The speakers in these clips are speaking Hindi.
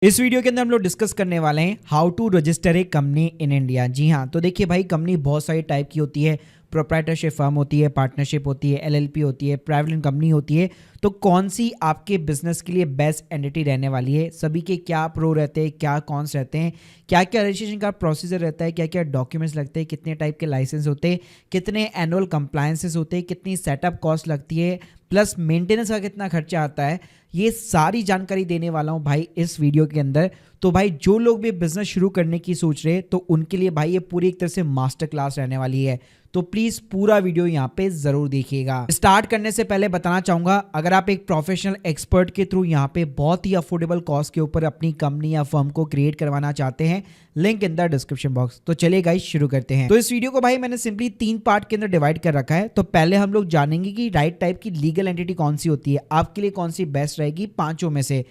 इस वीडियो के अंदर हम लोग डिस्कस करने वाले हैं how to register a company in India. जी हाँ, तो देखिए भाई, कंपनी बहुत सारी टाइप की होती है। प्रोप्राइटरशिप फर्म होती है, पार्टनरशिप होती है, एलएलपी होती है, प्राइवेट लिमिटेड कंपनी होती है। तो कौन सी आपके बिजनेस के लिए बेस्ट एंटिटी रहने वाली है, सभी के क्या प्रो रहते हैं, क्या कॉन्स रहते हैं, क्या क्या रजिस्ट्रेशन का प्रोसीजर रहता है, क्या क्या डॉक्यूमेंट्स लगते हैं, कितने टाइप के लाइसेंस होते हैं, कितने एनुअल कंप्लायंसेस होते हैं, कितनी सेटअप कॉस्ट लगती है, प्लस मेंटेनेंस का कितना खर्चा आता है, ये सारी जानकारी देने वाला हूं भाई इस वीडियो के अंदर। तो भाई जो लोग भी बिजनेस शुरू करने की सोच रहे हैं तो उनके लिए भाई ये पूरी एक तरह से मास्टर क्लास रहने वाली है। तो प्लीज पूरा वीडियो यहाँ पे जरूर देखिएगा। स्टार्ट करने से पहले बताना चाहूंगा, अगर आप एक प्रोफेशनल एक्सपर्ट के थ्रू यहाँ पे बहुत ही अफोर्डेबल कॉस्ट के ऊपर अपनी कंपनी या फर्म को क्रिएट करवाना चाहते हैं, link in the description box. तो चलिए गाइस शुरू करते हैं। तो इस वीडियो को भाई मैंने सिंपली 3 पार्ट के अंदर डिवाइड कर रखा है। तो पहले हम लोग जानेंगे कि राइट टाइप की लीगल एंटिटी कौन सी होती है, आपके लिए कौन सी बेस्ट रहेगी पांचों में से।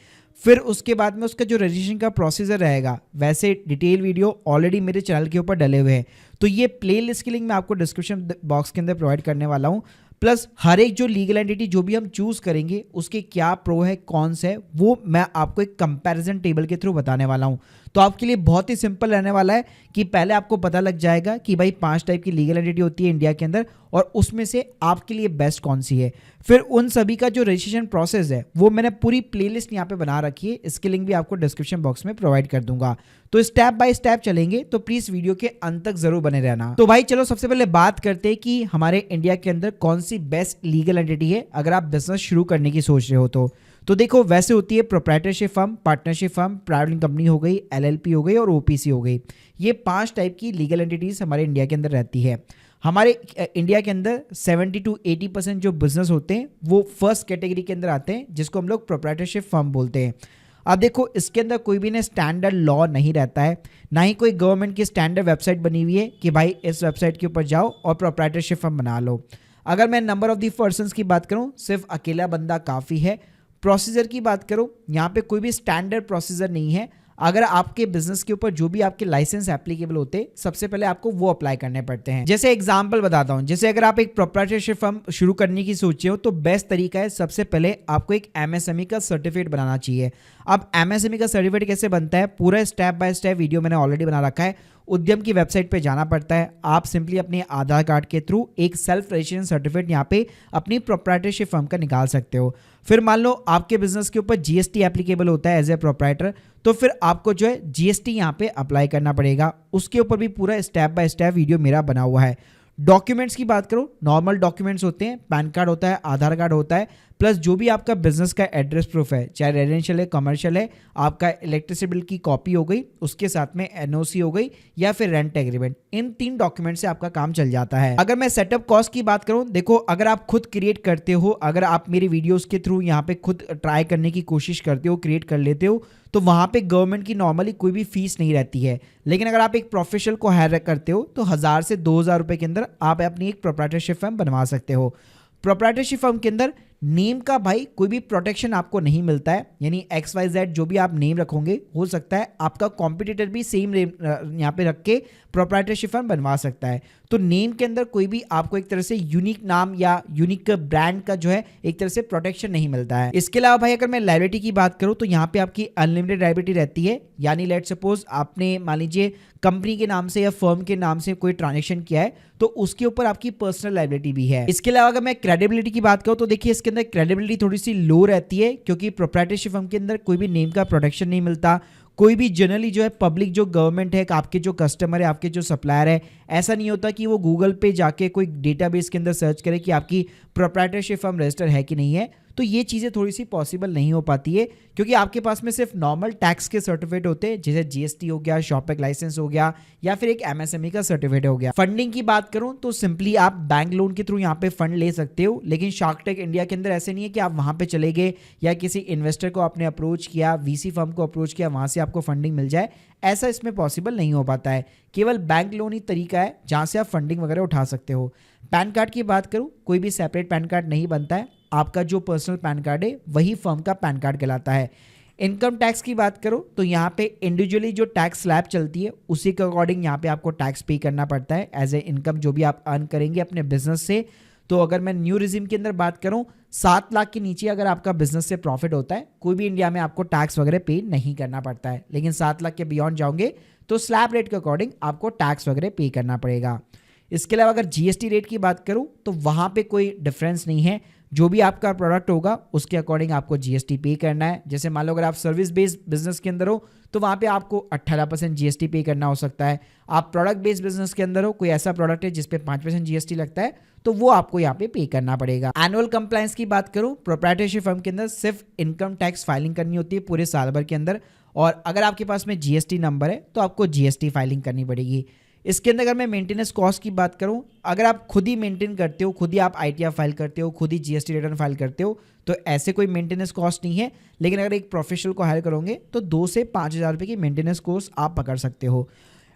फिर उसके बाद में उसका जो रजिस्ट्रेशन का प्रोसीजर रहेगा, वैसे डिटेल वीडियो ऑलरेडी मेरे चैनल के ऊपर डले हुए हैं। तो ये प्लेलिस्ट की लिंक मैं आपको डिस्क्रिप्शन बॉक्स के अंदर प्रोवाइड करने वाला हूँ। प्लस हर एक जो लीगल एंटिटी जो भी हम चूज करेंगे उसके क्या प्रो है, कॉन्स है, वो मैं आपको एक कंपैरिजन टेबल के थ्रू बताने वाला हूँ। तो आपके लिए बहुत ही सिंपल रहने वाला है कि पहले आपको पता लग जाएगा कि भाई 5 टाइप की लीगल एंटिटी होती है इंडिया के अंदर और उसमें से आपके लिए बेस्ट कौन सी है। फिर उन सभी का जो रजिस्ट्रेशन प्रोसेस है वो मैंने पूरी प्लेलिस्ट यहाँ पे बना रखी है, इसकी लिंक भी आपको डिस्क्रिप्शन बॉक्स में प्रोवाइड कर दूंगा। तो स्टेप बाय स्टेप चलेंगे, तो प्लीज वीडियो के अंत तक जरूर बने रहना। तो भाई चलो सबसे पहले बात करते हैं कि हमारे इंडिया के अंदर कौन सी बेस्ट लीगल एंटिटी है अगर आप बिजनेस शुरू करने की सोच रहे हो। तो देखो, वैसे होती है proprietorship firm, partnership firm, private company हो गई, एलएलपी हो गई और ओपीसी हो गई। ये 5 टाइप की लीगल एंटिटीज हमारे इंडिया के अंदर रहती है। हमारे इंडिया के अंदर 70 to 80% जो बिजनेस होते हैं वो फर्स्ट कैटेगरी के अंदर आते हैं, जिसको हम लोग प्रोप्राइटरशिप फर्म बोलते हैं। अब देखो, इसके अंदर कोई भी ना स्टैंडर्ड लॉ नहीं रहता है, ना ही कोई गवर्नमेंट की स्टैंडर्ड वेबसाइट बनी हुई है कि भाई इस वेबसाइट के ऊपर जाओ और प्रोप्राइटरशिप फर्म बना लो। अगर मैं नंबर ऑफ द पर्सन्स की बात करूं, सिर्फ अकेला बंदा काफ़ी है। प्रोसीजर की बात करूं, यहाँ पे कोई भी स्टैंडर्ड प्रोसीजर नहीं है। अगर आपके बिजनेस के ऊपर जो भी आपके लाइसेंस एप्लीकेबल होते हैं, सबसे पहले आपको वो अप्लाई करने पड़ते हैं। जैसे एग्जांपल बताता हूं, जैसे अगर आप एक प्रोप्राइटरशिप फर्म शुरू करने की सोचे हो तो बेस्ट तरीका है, सबसे पहले आपको एक एमएसएमई का सर्टिफिकेट बनाना चाहिए। अब एमएसएमई का सर्टिफिकेट कैसे बनता है, पूरा स्टेप बाय स्टेप वीडियो मैंने ऑलरेडी बना रखा है। उद्यम की वेबसाइट पे जाना पड़ता है, आप सिंपली अपने आधार कार्ड के थ्रू एक सेल्फ रजिस्ट्रेशन सर्टिफिकेट यहाँ पे अपनी प्रोप्राइटरशिप फर्म का निकाल सकते हो। फिर मान लो आपके बिजनेस के ऊपर जीएसटी एप्लीकेबल होता है एज ए प्रोप्राइटर, तो फिर आपको जो है जीएसटी यहाँ पे अप्लाई करना पड़ेगा। उसके ऊपर भी पूरा स्टेप बाय स्टेप वीडियो मेरा बना हुआ है। डॉक्यूमेंट्स की बात करो, नॉर्मल डॉक्यूमेंट्स होते हैं, पैन कार्ड होता है, आधार कार्ड होता है, प्लस जो भी आपका बिजनेस का एड्रेस प्रूफ है, चाहे रेजिडेंशियल है, कमर्शियल है, आपका इलेक्ट्रिसिटी बिल की कॉपी हो गई, उसके साथ में एनओसी हो गई या फिर रेंट एग्रीमेंट, इन 3 डॉक्यूमेंट से आपका काम चल जाता है। अगर मैं सेटअप कॉस्ट की बात करूं, देखो अगर आप खुद क्रिएट करते हो, अगर आप मेरी वीडियोस के थ्रू यहाँ पे खुद ट्राई करने की कोशिश करते हो, क्रिएट कर लेते हो, तो वहां पे गवर्नमेंट की नॉर्मली कोई भी फीस नहीं रहती है। लेकिन अगर आप एक प्रोफेशनल को हायर करते हो तो 1000 से 2000 रुपए के अंदर आप अपनी एक प्रोप्राइटरशिप फर्म बनवा सकते हो। प्रोप्राइटरशिप फर्म के अंदर नेम का भाई कोई भी प्रोटेक्शन आपको नहीं मिलता है, यानी XYZ जो भी आप नेम रखोगे, हो सकता है आपका कॉम्पिटिटर भी सेम यहाँ पे रख के प्रोप्राइटरशिप फर्म बनवा सकता है। तो नेम के अंदर कोई भी आपको एक तरह से यूनिक नाम या यूनिक ब्रांड का जो है एक तरह से प्रोटेक्शन नहीं मिलता है। इसके अलावा भाई अगर मैं लायबिलिटी की बात करूं तो यहाँ पे आपकी अनलिमिटेड लायबिलिटी रहती है, यानी लेट सपोज आपने मान लीजिए कंपनी के नाम से या फर्म के नाम से कोई ट्रांजेक्शन किया है तो उसके ऊपर आपकी पर्सनल लायबिलिटी भी है। इसके अलावा अगर मैं क्रेडिबिलिटी की बात करूं तो देखिए इसके अंदर क्रेडिबिलिटी थोड़ी सी लो रहती है, क्योंकि प्रोप्राइटरशिप फर्म के अंदर कोई भी नेम का प्रोटेक्शन नहीं मिलता। कोई भी जनरली जो है पब्लिक जो गवर्नमेंट है, आपके जो कस्टमर है, आपके जो सप्लायर है, ऐसा नहीं होता कि वो गूगल पे जाके कोई डेटाबेस के अंदर सर्च करे कि आपकी प्रोप्राइटरशिप फर्म रजिस्टर है कि नहीं है। तो ये चीज़ें थोड़ी सी पॉसिबल नहीं हो पाती है, क्योंकि आपके पास में सिर्फ नॉर्मल टैक्स के सर्टिफिकेट होते हैं, जैसे जीएसटी हो गया, शॉपएक लाइसेंस हो गया या फिर एक एमएसएमई का सर्टिफिकेट हो गया। फंडिंग की बात करूं तो सिंपली आप बैंक लोन के थ्रू यहाँ पे फंड ले सकते हो, लेकिन शार्क टैंक इंडिया के अंदर ऐसे नहीं है कि आप वहां पे चले गए या किसी इन्वेस्टर को आपने अप्रोच किया, वीसी फर्म को अप्रोच किया, वहां से आपको फंडिंग मिल जाए, ऐसा इसमें पॉसिबल नहीं हो पाता है। केवल बैंक लोन ही तरीका है जहां से आप फंडिंग वगैरह उठा सकते हो। पैन कार्ड की बात करूं, कोई भी सेपरेट पैन कार्ड नहीं बनता है, आपका जो पर्सनल पैन कार्ड है वही फर्म का पैन कार्ड कहलाता है। इनकम टैक्स की बात करो तो यहाँ पे इंडिविजुअली जो टैक्स स्लैब चलती है उसी के अकॉर्डिंग यहाँ पे आपको टैक्स पे करना पड़ता है एज ए इनकम जो भी आप अर्न करेंगे अपने बिजनेस से। तो अगर मैं न्यू रिजिम के अंदर बात करूं, 7 लाख के नीचे अगर आपका बिजनेस से प्रॉफिट होता है, कोई भी इंडिया में आपको टैक्स वगैरह पे नहीं करना पड़ता है। लेकिन 7 लाख के बियॉन्ड जाओगे तो स्लैब रेट के अकॉर्डिंग आपको टैक्स वगैरह पे करना पड़ेगा। इसके अलावा अगर जीएसटी रेट की बात करूं तो वहां पे कोई डिफरेंस नहीं है, जो भी आपका प्रोडक्ट होगा उसके अकॉर्डिंग आपको जीएसटी पे करना है। जैसे मान लो अगर आप सर्विस बेस्ड बिजनेस के अंदर हो तो वहां पे आपको 18% जीएसटी पे करना हो सकता है। आप प्रोडक्ट बेस्ड बिजनेस के अंदर हो, कोई ऐसा प्रोडक्ट है जिसपे 5% जीएसटी लगता है, तो वो आपको यहाँ पे करना पड़ेगा। एनुअल कंप्लायंस की बात करूं, प्रोप्राइटरशिप फर्म के अंदर सिर्फ इनकम टैक्स फाइलिंग करनी होती है पूरे साल भर के अंदर, और अगर आपके पास में जीएसटी नंबर है तो आपको जीएसटी फाइलिंग करनी पड़ेगी। इसके अंदर अगर मैं मेंटेनेंस कॉस्ट की बात करूं, अगर आप खुद ही मेंटेन करते हो, खुद ही आप आईटीआर फाइल करते हो, खुद ही जीएसटी रिटर्न फाइल करते हो, तो ऐसे कोई मेंटेनेंस कॉस्ट नहीं है। लेकिन अगर एक प्रोफेशनल को हायर करोगे तो 2 से 5 हज़ार रुपये की मेंटेनेंस कॉस्ट आप पकड़ सकते हो।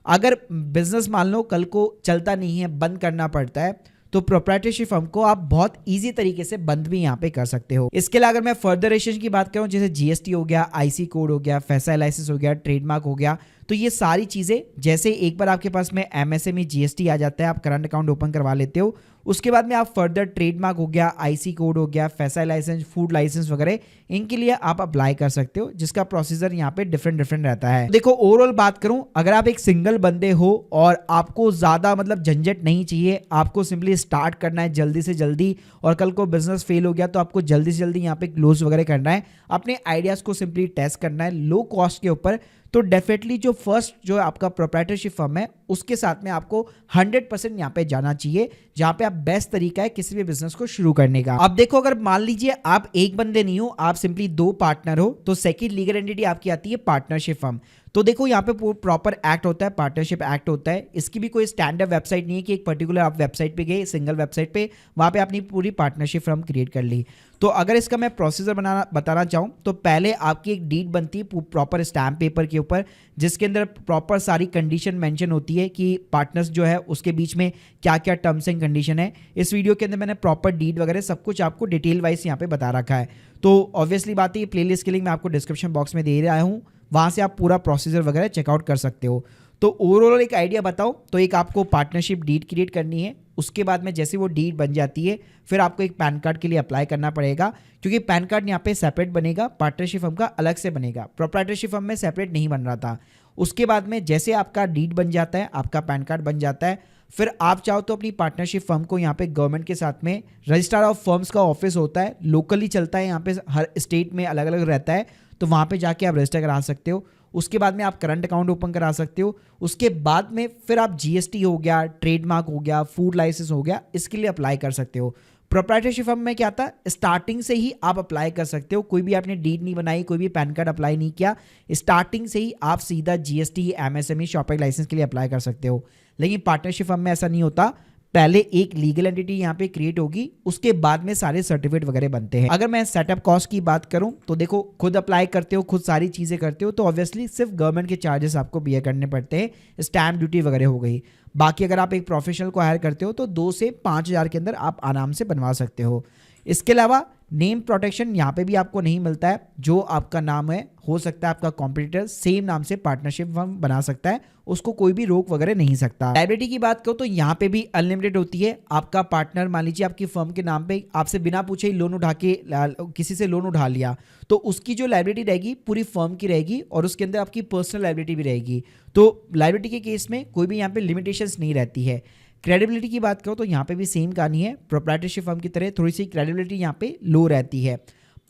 अगर बिजनेस मान लो कल को चलता नहीं है, बंद करना पड़ता है, तो प्रोप्राइटरशिप फर्म को आप बहुत इजी तरीके से बंद भी यहाँ पे कर सकते हो। इसके अलावा अगर मैं फर्दर रेजिस्ट्रेशन की बात करूँ, जैसे जीएसटी हो गया, आईसी कोड हो गया, फैसा लाइसेंस हो गया, ट्रेडमार्क हो गया, तो ये सारी चीज़ें जैसे एक बार आपके पास में एमएसएमई जीएसटी आ जाता है, आप करंट अकाउंट ओपन करवा लेते हो, उसके बाद में आप फर्दर ट्रेडमार्क हो गया, आईसी कोड हो गया, फैसा लाइसेंस, फूड लाइसेंस वगैरह, इनके लिए आप अप्लाई कर सकते हो, जिसका प्रोसीजर यहाँ पे डिफरेंट रहता है। देखो ओवरऑल बात करूं, अगर आप एक सिंगल बंदे हो और आपको ज़्यादा मतलब झंझट नहीं चाहिए, आपको सिंपली स्टार्ट करना है जल्दी से जल्दी, और कल को बिजनेस फेल हो गया तो आपको जल्दी से जल्दी यहाँ पे क्लोज वगैरह करना है, अपने आइडियाज़ को सिंपली टेस्ट करना है लो कॉस्ट के ऊपर, तो डेफिनेटली जो फर्स्ट जो आपका प्रोप्राइटरशिप फर्म है उसके साथ में आपको 100% यहाँ पे जाना चाहिए, जहाँ पे आप बेस्ट तरीका है किसी भी बिजनेस को शुरू करने का। अब देखो अगर मान लीजिए आप एक बंदे नहीं हो, आप सिंपली 2 पार्टनर हो, तो सेकंड लीगल एंटिटी आपकी आती है पार्टनरशिप फर्म। तो देखो यहाँ पे प्रॉपर एक्ट होता है, पार्टनरशिप एक्ट होता है। इसकी भी कोई स्टैंडर्ड वेबसाइट नहीं है कि एक पर्टिकुलर आप वेबसाइट पे गए, सिंगल वेबसाइट पे, वहाँ पे आपने पूरी पार्टनरशिप फर्म क्रिएट कर ली। तो अगर इसका मैं प्रोसीजर बताना चाहूँ तो पहले आपकी एक डीड बनती है प्रॉपर स्टैम्प पेपर के ऊपर, जिसके अंदर प्रॉपर सारी कंडीशन मेंशन होती है कि पार्टनर्स जो है उसके बीच में क्या क्या टर्म्स एंड कंडीशन है। इस वीडियो के अंदर मैंने प्रॉपर डीड वगैरह सब कुछ आपको डिटेल वाइज यहाँ पे बता रखा है। तो ऑब्वियसली बात है, प्लेलिस्ट के लिंक मैं आपको डिस्क्रिप्शन बॉक्स में दे रहा हूँ, वहाँ से आप पूरा प्रोसीजर वगैरह चेकआउट कर सकते हो। तो ओवरऑल एक आइडिया बताओ, तो एक आपको पार्टनरशिप डीड क्रिएट करनी है, उसके बाद में जैसे वो डीड बन जाती है फिर आपको एक पैन कार्ड के लिए अप्लाई करना पड़ेगा, क्योंकि पैन कार्ड यहाँ पे सेपरेट बनेगा, पार्टनरशिप फर्म का अलग से बनेगा, प्रोप्राइटरशिप फर्म में सेपरेट नहीं बन रहा था। उसके बाद में जैसे आपका डीड बन जाता है, आपका पैन कार्ड बन जाता है, फिर आप चाहो तो अपनी पार्टनरशिप फर्म को यहाँ पे गवर्नमेंट के साथ में रजिस्ट्रार ऑफ फर्म्स का ऑफिस होता है, लोकली चलता है, यहाँ पे हर स्टेट में अलग अलग रहता है, तो वहाँ पे जाके आप रजिस्टर करा सकते हो। उसके बाद में आप करंट अकाउंट ओपन करा सकते हो। उसके बाद में फिर आप जीएसटी हो गया, ट्रेडमार्क हो गया, फूड लाइसेंस हो गया, इसके लिए अप्लाई कर सकते हो। प्रोप्राइटरशिप फर्म में क्या था, स्टार्टिंग से ही आप अप्लाई कर सकते हो, कोई भी आपने डीड नहीं बनाई, कोई भी पैन कार्ड अप्लाई नहीं किया, स्टार्टिंग से ही आप सीधा जीएसटी, एमएसएमई, शॉपिंग लाइसेंस के लिए अप्लाई कर सकते हो। लेकिन पार्टनरशिप फर्म में ऐसा नहीं होता, पहले एक लीगल एंटिटी यहाँ पे क्रिएट होगी, उसके बाद में सारे सर्टिफिकेट वगैरह बनते हैं। अगर मैं सेटअप कॉस्ट की बात करूं तो देखो खुद अप्लाई करते हो, खुद सारी चीजें करते हो, तो ऑब्वियसली सिर्फ गवर्नमेंट के चार्जेस आपको बियर करने पड़ते हैं, स्टैम्प ड्यूटी वगैरह हो गई। बाकी अगर आप एक प्रोफेशनल को हायर करते हो तो 2 से 5 हज़ार के अंदर आप आराम से बनवा सकते हो। इसके अलावा नेम प्रोटेक्शन यहाँ पे भी आपको नहीं मिलता है, जो आपका नाम है हो सकता है आपका कॉम्पिटिटर सेम नाम से पार्टनरशिप फर्म बना सकता है, उसको कोई भी रोक वगैरह नहीं सकता। लायबिलिटी की बात करो तो यहाँ पे भी अनलिमिटेड होती है। आपका पार्टनर मान लीजिए आपकी फर्म के नाम पे आपसे बिना पूछे ही लोन उठा के किसी से लोन उठा लिया, तो उसकी जो लायबिलिटी रहेगी पूरी फर्म की रहेगी, और उसके अंदर आपकी पर्सनल लायबिलिटी भी रहेगी। तो लायबिलिटी के केस में कोई भी यहाँ पे लिमिटेशंस नहीं रहती है। क्रेडिबिलिटी की बात करो तो यहाँ पे भी सेम कहानी है, प्रोप्राइटरशिप फर्म की तरह थोड़ी सी क्रेडिबिलिटी यहाँ पे लो रहती है।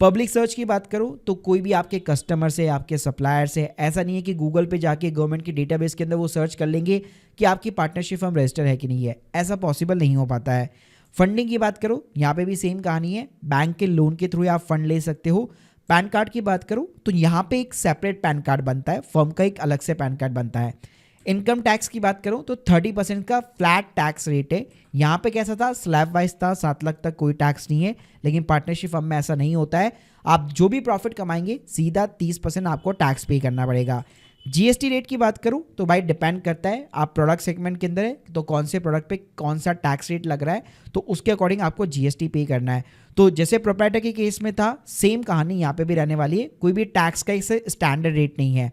पब्लिक सर्च की बात करूँ तो कोई भी आपके कस्टमर से, आपके सप्लायर से, ऐसा नहीं है कि गूगल पे जाके गवर्नमेंट की डेटाबेस के अंदर वो सर्च कर लेंगे कि आपकी पार्टनरशिप फर्म रजिस्टर है कि नहीं है, ऐसा पॉसिबल नहीं हो पाता है। फंडिंग की बात करो, यहाँ पे भी सेम कहानी है, बैंक के लोन के थ्रू आप फंड ले सकते हो। पैन कार्ड की बात करूँ तो यहाँ पे एक सेपरेट पैन कार्ड बनता है, फर्म का एक अलग से पैन कार्ड बनता है। इनकम टैक्स की बात करूं तो 30% का फ्लैट टैक्स रेट है। यहाँ पे कैसा था, स्लैब वाइज था, 7 लाख तक कोई टैक्स नहीं है, लेकिन पार्टनरशिप फर्म में ऐसा नहीं होता है। आप जो भी प्रॉफिट कमाएंगे सीधा 30% आपको टैक्स पे करना पड़ेगा। जीएसटी रेट की बात करूं तो भाई डिपेंड करता है आप प्रोडक्ट सेगमेंट के अंदर है तो कौन से प्रोडक्ट पे कौन सा टैक्स रेट लग रहा है, तो उसके अकॉर्डिंग आपको जीएसटी पे करना है। तो जैसे प्रोप्राइटर के केस में था, सेम कहानी यहाँ पे भी रहने वाली है, कोई भी टैक्स का इससे स्टैंडर्ड रेट नहीं है।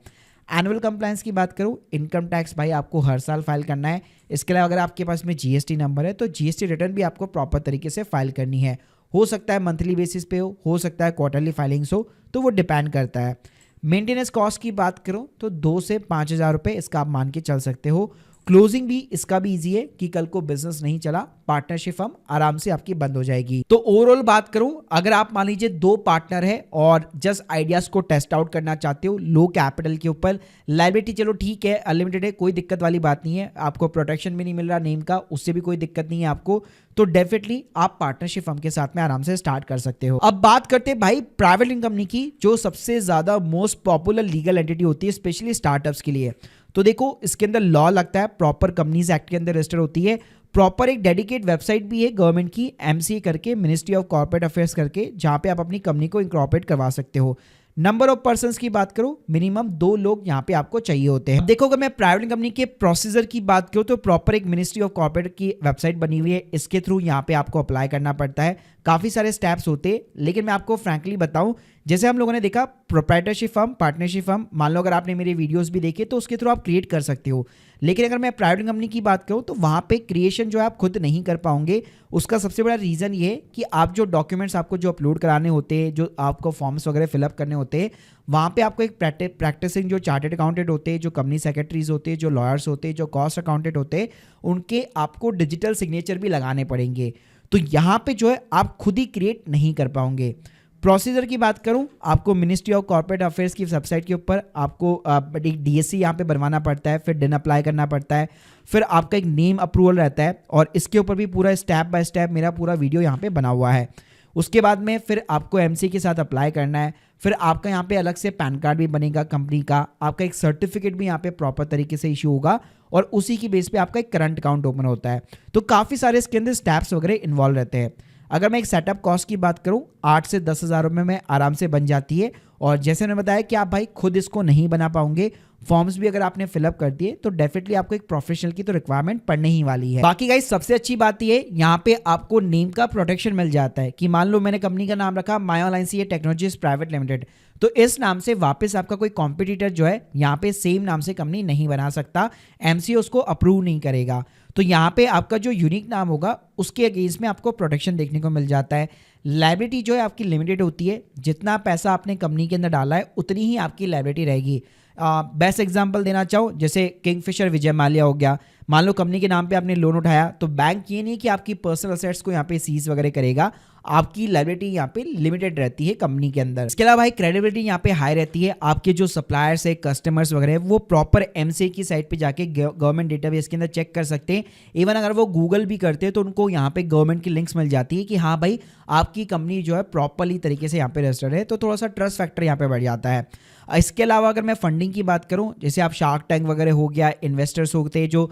एनुअल कंप्लायंस की बात करूँ, इनकम टैक्स भाई आपको हर साल फाइल करना है। इसके अलावा अगर आपके पास में जीएसटी नंबर है तो जीएसटी रिटर्न भी आपको प्रॉपर तरीके से फाइल करनी है। हो सकता है मंथली बेसिस पे हो सकता है क्वार्टरली फाइलिंग्स हो, तो वो डिपेंड करता है। मेंटेनेंस कॉस्ट की बात करूं तो 2 से 5,000 रुपये इसका आप मान के चल सकते हो। क्लोजिंग भी इसका भी इजी है कि कल को बिजनेस नहीं चला, पार्टनरशिप फर्म आराम से आपकी बंद हो जाएगी। तो ओवरऑल बात करूं, अगर आप मान लीजिए 2 पार्टनर है और जस्ट आइडियाज को टेस्ट आउट करना चाहते हो लो कैपिटल के ऊपर, लायबिलिटी चलो ठीक है अनलिमिटेड है, कोई दिक्कत वाली बात नहीं है, आपको प्रोटेक्शन भी नहीं मिल रहा नेम का, उससे भी कोई दिक्कत नहीं है आपको, तो डेफिनेटली आप पार्टनरशिप फर्म के साथ में आराम से स्टार्ट कर सकते हो। अब बात करते हैं भाई प्राइवेट लिमिटेड कंपनी की, जो सबसे ज्यादा मोस्ट पॉपुलर लीगल एंटिटी होती है स्पेशली स्टार्टअप्स के लिए। तो देखो इसके अंदर लॉ लगता है, प्रॉपर कंपनीज एक्ट के अंदर रजिस्टर होती है, प्रॉपर एक डेडिकेट वेबसाइट भी है गवर्नमेंट की, एमसीए करके, मिनिस्ट्री ऑफ कॉर्पोरेट अफेयर्स करके, जहां पे आप अपनी कंपनी को इंकॉर्पोरेट करवा सकते हो। नंबर ऑफ पर्संस की बात करो, मिनिमम 2 लोग यहाँ पे आपको चाहिए होते हैं। देखो अगर मैं प्राइवेट कंपनी के प्रोसीजर की बात करूँ तो प्रॉपर एक मिनिस्ट्री ऑफ कॉर्पोरेट की वेबसाइट बनी हुई है, इसके थ्रू यहाँ पे आपको अप्लाई करना पड़ता है, काफी सारे स्टेप्स होते हैं। लेकिन मैं आपको फ्रैंकली बताऊं, जैसे हम लोगों ने देखा प्रोप्राइटरशिप फर्म, पार्टनरशिप फर्म, मान लो अगर आपने मेरे वीडियोस भी देखे तो उसके थ्रू आप क्रिएट कर सकते हो। लेकिन अगर मैं प्राइवेट कंपनी की बात करूं तो वहां पे क्रिएशन जो है आप खुद नहीं कर पाओगे। उसका सबसे बड़ा रीजन ये है कि आप जो डॉक्यूमेंट्स आपको जो अपलोड कराने होते हैं, जो आपको फॉर्म्स वगैरह फिलअप करने होते हैं, वहां पे आपको एक प्रैक्टिसिंग जो चार्टर्ड अकाउंटेंट होते हैं, जो कंपनी सेक्रेटरीज होते हैं, जो लॉयर्स होते हैं, जो कॉस्ट अकाउंटेंट होते हैं, उनके आपको डिजिटल सिग्नेचर भी लगाने पड़ेंगे। तो यहाँ पे जो है आप खुद ही क्रिएट नहीं कर पाओगे। प्रोसीजर की बात करूं, आपको मिनिस्ट्री ऑफ कॉर्पोरेट अफेयर्स की वेबसाइट के ऊपर आपको एक डीएससी यहाँ पे बनवाना पड़ता है, फिर डिन अप्लाई करना पड़ता है, फिर आपका एक नेम अप्रूवल रहता है, और इसके ऊपर भी पूरा स्टेप बाय स्टेप मेरा पूरा वीडियो यहाँ पे बना हुआ है। उसके बाद में फिर आपको एमसी के साथ अप्लाई करना है, फिर आपका यहाँ पे अलग से पैन कार्ड भी बनेगा कंपनी का, आपका एक सर्टिफिकेट भी यहाँ पे प्रॉपर तरीके से इशू होगा, और उसी की बेस पे आपका एक करंट अकाउंट ओपन होता है। तो काफ़ी सारे इसके अंदर स्टेप्स वगैरह इन्वॉल्व रहते हैं। अगर मैं एक सेटअप कॉस्ट की बात करूं, 8 से 10,000 रुपये में आराम से बन जाती है। और जैसे मैंने बताया कि आप भाई खुद इसको नहीं बना पाओगे, फॉर्म्स भी अगर आपने फिलअप कर दिए तो डेफिनेटली आपको एक प्रोफेशनल की तो रिक्वायरमेंट पड़ने ही वाली है। बाकी गाइस सबसे अच्छी बात ये यहाँ पे आपको नेम का प्रोटेक्शन मिल जाता है कि मान लो मैंने कंपनी का नाम रखा मायोलाइंस टेक्नोलॉजीज प्राइवेट लिमिटेड, तो इस नाम से वापस आपका कोई कॉम्पिटिटर जो है यहाँ पे सेम नाम से कंपनी नहीं बना सकता, एमसी उसको अप्रूव नहीं करेगा। तो यहाँ पे आपका जो यूनिक नाम होगा उसके अगेंस्ट में आपको प्रोटेक्शन देखने को मिल जाता है। लायबिलिटी जो है आपकी लिमिटेड होती है, जितना पैसा आपने कंपनी के अंदर डाला है उतनी ही आपकी लायबिलिटी रहेगी। बेस्ट एग्जांपल देना चाहो, जैसे किंगफिशर विजय माल्या हो गया, मान लो कंपनी के नाम पे आपने लोन उठाया, तो बैंक ये नहीं कि आपकी पर्सनल असेट्स को यहाँ पे सीज वगैरह करेगा, आपकी लायबिलिटी यहाँ पे लिमिटेड रहती है कंपनी के अंदर। इसके अलावा भाई क्रेडिबिलिटी यहाँ पे हाई रहती है, आपके जो सप्लायर्स है, कस्टमर्स वगैरह, वो प्रॉपर एमसीए की साइट पे जाके गवर्नमेंट डेटाबेस के अंदर चेक कर सकते हैं। इवन अगर वो गूगल भी करते हैं तो उनको यहाँ पे गवर्नमेंट की लिंक्स मिल जाती है कि हाँ भाई आपकी कंपनी जो है प्रॉपरली तरीके से यहाँ पे रजिस्टर्ड है, तो थोड़ा सा ट्रस्ट फैक्टर यहाँ पे बढ़ जाता है। इसके अलावा अगर मैं फंडिंग की बात करूं, जैसे आप शार्क टैंक वगैरह हो गया, इन्वेस्टर्स होते हैं जो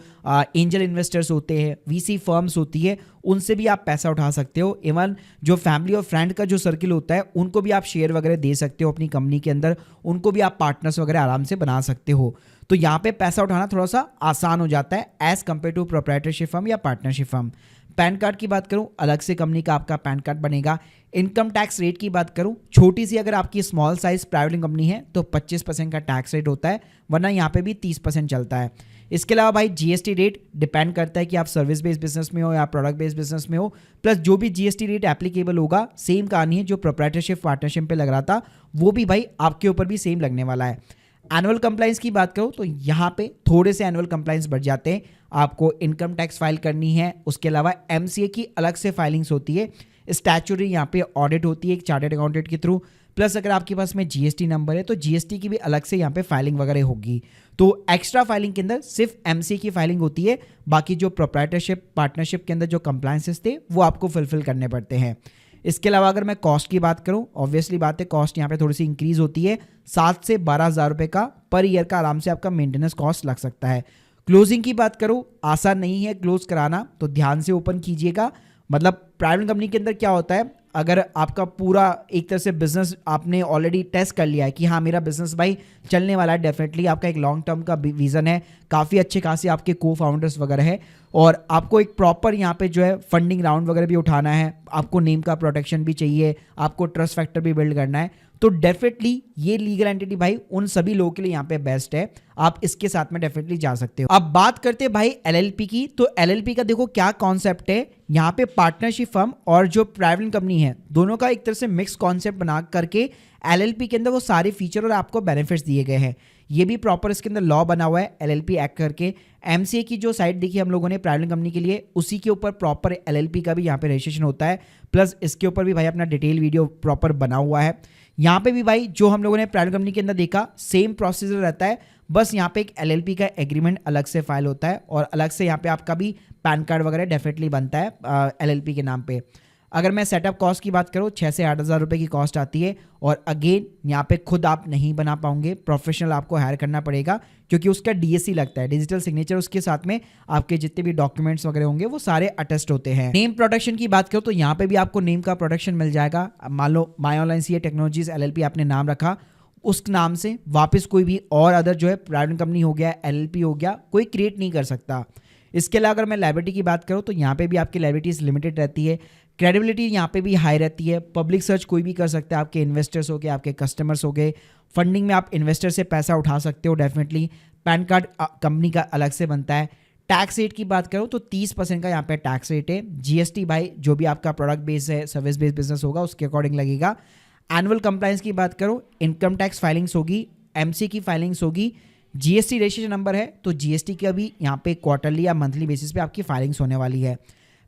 एंजल इन्वेस्टर्स होते हैं, वीसी फर्म्स होती है, उनसे भी आप पैसा उठा सकते हो। इवन जो फैमिली और फ्रेंड का जो सर्किल होता है उनको भी आप शेयर वगैरह दे सकते हो अपनी कंपनी के अंदर, उनको भी आप पार्टनर्स वगैरह आराम से बना सकते हो। तो यहाँ पे पैसा उठाना थोड़ा सा आसान हो जाता है as compare to proprietorship firm या पार्टनरशिप फर्म। पैन कार्ड की बात करूं, अलग से कंपनी का आपका पैन कार्ड बनेगा। इनकम टैक्स रेट की बात करूं, छोटी सी अगर आपकी स्मॉल साइज प्राइवेट कंपनी है तो 25% का टैक्स रेट होता है, वरना यहाँ पे भी 30% चलता है। इसके अलावा भाई जीएसटी रेट डिपेंड करता है कि आप सर्विस बेस्ड बिजनेस में हो या प्रोडक्ट बेस्ड बिजनेस में हो, प्लस जो भी जीएसटी रेट एप्लीकेबल होगा सेम कहानी है जो प्रोप्राइटरशिप पार्टनरशिप पे लग रहा था, वो भी भाई आपके ऊपर भी सेम लगने वाला है। एनुअल कंप्लाइंस की बात करो तो यहाँ पे थोड़े से एनुअल कंप्लाइंस बढ़ जाते हैं, आपको इनकम टैक्स फाइल करनी है, उसके अलावा एमसीए की अलग से फाइलिंग्स होती है, स्टैट्यूटरी यहाँ पे ऑडिट होती है एक चार्टर्ड अकाउंटेंट के थ्रू, प्लस अगर आपके पास में जीएसटी नंबर है तो जीएसटी की भी अलग से यहाँ पे फाइलिंग वगैरह होगी। तो एक्स्ट्रा फाइलिंग के अंदर सिर्फ एमसीए की फाइलिंग होती है, बाकी जो प्रोप्राइटरशिप पार्टनरशिप के अंदर जो कंप्लायंसेस थे वो आपको फुलफिल करने पड़ते हैं। इसके अलावा अगर मैं कॉस्ट की बात करूं, ऑब्वियसली बात है कॉस्ट यहाँ पे थोड़ी सी इंक्रीज होती है, 7 से 12,000 रुपये का पर ईयर का आराम से आपका मेंटेनेंस कॉस्ट लग सकता है। क्लोजिंग की बात करूं, आसान नहीं है क्लोज कराना, तो ध्यान से ओपन कीजिएगा। मतलब प्राइवेट कंपनी के अंदर क्या होता है, अगर आपका पूरा एक तरह से बिजनेस आपने ऑलरेडी टेस्ट कर लिया है कि हाँ मेरा बिजनेस भाई चलने वाला है, डेफिनेटली आपका एक लॉन्ग टर्म का विजन है, काफ़ी अच्छे खासे आपके को फाउंडर्स वगैरह है, और आपको एक प्रॉपर यहाँ पे जो है फंडिंग राउंड वगैरह भी उठाना है, आपको नेम का प्रोटेक्शन भी चाहिए, आपको ट्रस्ट फैक्टर भी बिल्ड करना है, तो डेफिनेटली ये लीगल एंटिटी भाई उन सभी लोगों के लिए यहाँ पे बेस्ट है, आप इसके साथ में डेफिनेटली जा सकते हो। अब बात करते हैं भाई एलएलपी की। तो एलएलपी का देखो क्या कॉन्सेप्ट है, यहाँ पे पार्टनरशिप फर्म और जो प्राइवेट कंपनी है दोनों का एक तरह से मिक्स कॉन्सेप्ट बना करके एलएलपी के अंदर वो सारे फीचर और आपको बेनिफिट्स दिए गए हैं। ये भी प्रॉपर इसके अंदर लॉ बना हुआ है एलएलपी एक्ट करके। एमसीए की जो साइट देखी हम लोगों ने प्राइवेट कंपनी के लिए, उसी के ऊपर प्रॉपर एलएलपी का भी यहाँ पे रजिस्ट्रेशन होता है, प्लस इसके ऊपर भी भाई अपना डिटेल वीडियो प्रॉपर बना हुआ है। यहाँ पे भी भाई जो हम लोगों ने प्राइवेट कंपनी के अंदर देखा सेम प्रोसीजर रहता है, बस यहाँ पे एक एलएलपी का एग्रीमेंट अलग से फाइल होता है और अलग से यहाँ पे आपका भी पैन कार्ड वगैरह डेफिनेटली बनता है एलएलपी के नाम पे। अगर मैं सेटअप कॉस्ट की बात करूँ 6 से 8 हज़ार रुपये की कॉस्ट आती है, और अगेन यहाँ पे खुद आप नहीं बना पाओगे, प्रोफेशनल आपको हायर करना पड़ेगा क्योंकि उसका डीएससी लगता है, डिजिटल सिग्नेचर, उसके साथ में आपके जितने भी डॉक्यूमेंट्स वगैरह होंगे वो सारे अटेस्ट होते हैं। नेम प्रोटेक्शन की बात करो तो यहाँ पे भी आपको नेम का प्रोटेक्शन मिल जाएगा। मान लो my online CA technologies LLP आपने नाम रखा, उस नाम से वापस कोई भी और अदर जो है प्राइवेट कंपनी हो गया, एलएलपी हो गया, कोई क्रिएट नहीं कर सकता। इसके अलावा अगर मैं लायबिलिटी की बात करूँ तो यहाँ पे भी आपकी लायबिलिटीज लिमिटेड रहती है, क्रेडिबिलिटी यहाँ पे भी हाई रहती है, पब्लिक सर्च कोई भी कर सकता है, आपके इन्वेस्टर्स हो गए, आपके कस्टमर्स हो गए, फंडिंग में आप इन्वेस्टर से पैसा उठा सकते हो डेफिनेटली, पैन कार्ड कंपनी का अलग से बनता है। टैक्स रेट की बात करूँ तो 30% का यहाँ पे टैक्स रेट है। जीएसटी भाई जो भी आपका प्रोडक्ट बेस है, सर्विस बेस्ड बिजनेस होगा उसके अकॉर्डिंग लगेगा। एनुअल कंप्लायंस की बात करो, इनकम टैक्स फाइलिंग्स होगी, एमसी की फाइलिंग्स होगी, जीएसटी रजिस्ट्रेशन नंबर है तो जीएसटी का भी यहाँ पे क्वार्टरली या मंथली बेसिस पे आपकी फाइलिंग्स होने वाली है।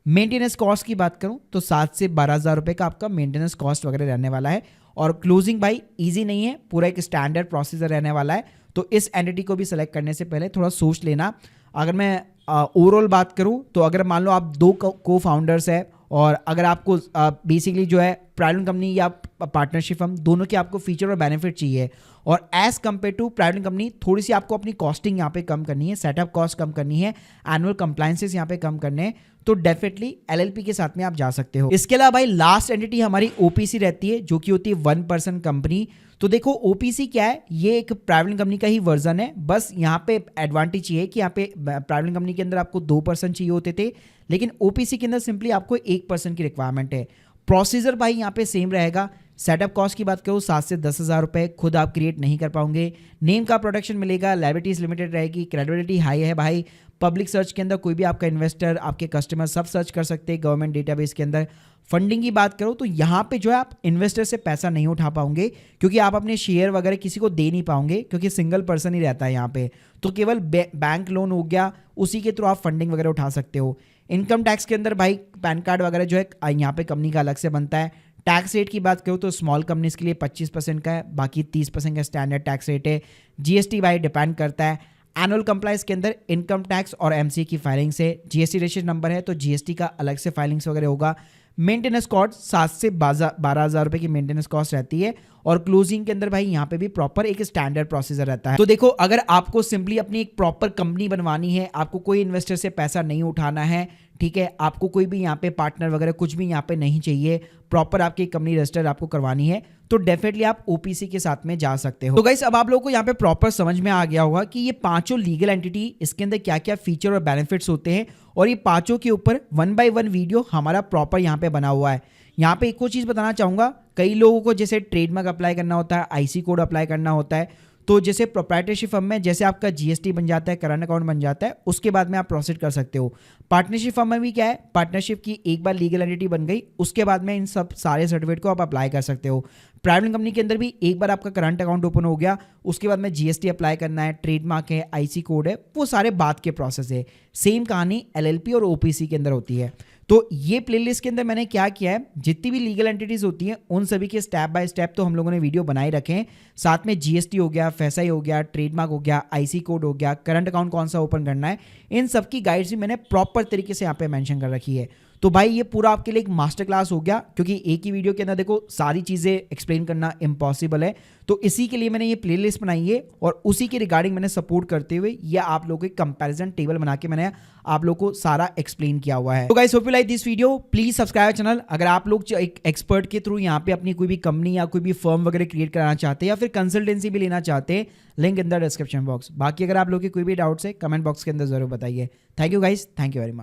मेंटेनेंस कॉस्ट की बात करूं तो 7 से 12 हज़ार रुपये का आपका मेंटेनेंस कॉस्ट वगैरह रहने वाला है। और क्लोजिंग भाई इजी नहीं है, पूरा एक स्टैंडर्ड प्रोसीजर रहने वाला है, तो इस एंटिटी को भी सेलेक्ट करने से पहले थोड़ा सोच लेना। अगर मैं ओवरऑल बात करूं तो अगर मान लो आप 2 को फाउंडर्स है और अगर आपको बेसिकली जो है प्राइवेट कंपनी या पार्टनरशिप फर्म दोनों के आपको फीचर और बेनिफिट चाहिए, और as compare to private company थोड़ी सी आपको अपनी कॉस्टिंग यहाँ पे कम करनी है, सेटअप कॉस्ट कम करनी है, एनुअल कंप्लायंसेस यहाँ पे कम करने हैं, तो डेफिनेटली एलएलपी के साथ में आप जा सकते हो। इसके अलावा भाई लास्ट एंटिटी हमारी ओपीसी रहती है जो कि होती है 1% कंपनी। तो देखो ओपीसी क्या है, ये एक प्राइवेट कंपनी का ही वर्जन है, बस यहाँ पे एडवांटेज ये है कि यहाँ पे प्राइवेट कंपनी के अंदर आपको 2% चाहिए होते थे, लेकिन ओपीसी के अंदर सिंपली आपको 1% की रिक्वायरमेंट है। प्रोसीजर भाई यहाँ पे सेम रहेगा। सेटअप कॉस्ट की बात करूँ 7 से 10 हज़ार रुपये, खुद आप क्रिएट नहीं कर पाओगे। नेम का प्रोटेक्शन मिलेगा, लायबिलिटीज लिमिटेड रहेगी, क्रेडिबिलिटी हाई है भाई, पब्लिक सर्च के अंदर कोई भी आपका इन्वेस्टर, आपके कस्टमर सब सर्च कर सकते हैं गवर्नमेंट डेटाबेस के अंदर। फंडिंग की बात करो तो यहाँ पे जो है आप इन्वेस्टर से पैसा नहीं उठा पाओगे क्योंकि आप अपने शेयर वगैरह किसी को दे नहीं पाओगे क्योंकि सिंगल पर्सन ही रहता है यहाँ पे, तो केवल बैंक लोन हो गया उसी के थ्रू आप फंडिंग वगैरह उठा सकते हो। इनकम टैक्स के अंदर भाई पैन कार्ड वगैरह जो है यहाँ पे कंपनी का अलग से बनता है। टैक्स रेट की बात करूँ तो स्मॉल कंपनीज के लिए 25% का है, बाकी 30% का स्टैंडर्ड टैक्स रेट है। जीएसटी भाई डिपेंड करता है। एनुअल कंप्लायंस के अंदर इनकम टैक्स और एमसी की फाइलिंग्स है, जीएसटी रजिस्ट्रेशन नंबर है तो जीएसटी का अलग से फाइलिंग्स वगैरह होगा। मेंटेनेंस कॉस्ट 7 से 12 हज़ार रुपये की मेंटेनेंस कॉस्ट रहती है, और क्लोजिंग के अंदर भाई यहाँ पे भी प्रॉपर एक स्टैंडर्ड प्रोसीजर रहता है। तो देखो अगर आपको सिंपली अपनी एक प्रॉपर कंपनी बनवानी है, आपको कोई इन्वेस्टर से पैसा नहीं उठाना है, ठीक है, आपको कोई भी यहाँ पे पार्टनर वगैरह कुछ भी यहाँ पे नहीं चाहिए, प्रॉपर आपकी कंपनी रजिस्टर आपको करवानी है, तो डेफिनेटली आप ओपीसी के साथ में जा सकते हो। तो गाइस अब आप लोगों को यहाँ पे प्रॉपर समझ में आ गया होगा कि ये पांचों लीगल एंटिटी, इसके अंदर क्या क्या फीचर और बेनिफिट्स होते हैं, और ये पांचों के ऊपर 1 by 1 वीडियो हमारा प्रॉपर यहाँ पे बना हुआ है। यहाँ पे एक और चीज़ बताना चाहूँगा, कई लोगों को जैसे ट्रेडमार्क अप्लाई करना होता है, आईसी कोड अप्लाई करना होता है, तो जैसे प्रोप्राइटरशिप फर्म में जैसे आपका जीएसटी बन जाता है, करंट अकाउंट बन जाता है, उसके बाद में आप प्रोसीड कर सकते हो। पार्टनरशिप फर्म में भी क्या है, पार्टनरशिप की एक बार लीगल एंटिटी बन गई उसके बाद में इन सब सारे सर्टिफिकेट को आप अप्लाई कर सकते हो। प्राइवेट कंपनी के अंदर भी एक बार आपका करंट अकाउंट ओपन हो गया उसके बाद में जीएसटी अप्लाई करना है, ट्रेडमार्क है, आईसी कोड है, वो सारे बाद के प्रोसेस है। सेम कहानी एलएलपी और ओपीसी के अंदर होती है। तो ये प्लेलिस्ट के अंदर मैंने क्या किया है, जितनी भी लीगल एंटिटीज होती हैं उन सभी के स्टेप बाय स्टेप तो हम लोगों ने वीडियो बनाए रखे हैं। साथ में जीएसटी हो गया, फैसाई हो गया, ट्रेडमार्क हो गया, आईसी कोड हो गया, करंट अकाउंट कौन सा ओपन करना है, इन सब की गाइड्स भी मैंने प्रॉपर तरीके से यहाँ पे मेंशन कर रखी है। तो भाई ये पूरा आपके लिए एक मास्टर क्लास हो गया, क्योंकि एक ही वीडियो के अंदर देखो सारी चीज़ें एक्सप्लेन करना इम्पॉसिबल है। तो इसी के लिए मैंने ये प्लेलिस्ट बनाई है और उसी के रिगार्डिंग मैंने सपोर्ट करते हुए ये आप लोगों को कंपैरिजन टेबल बना के मैंने आप लोगों को सारा एक्सप्लेन किया हुआ है। तो guys hope you like this video, please subscribe channel. अगर आप लोग एक एक्सपर्ट के थ्रू यहाँ पे अपनी कोई भी कंपनी या कोई भी फर्म वगैरह क्रिएट कराना चाहते हैं या फिर कंसल्टेंसी भी लेना चाहते हैं, link in the description box. बाकी अगर आप लोग के कोई भी डाउट्स है कमेंट बॉक्स के अंदर जरूर बताइए। Thank you guys, thank you very much.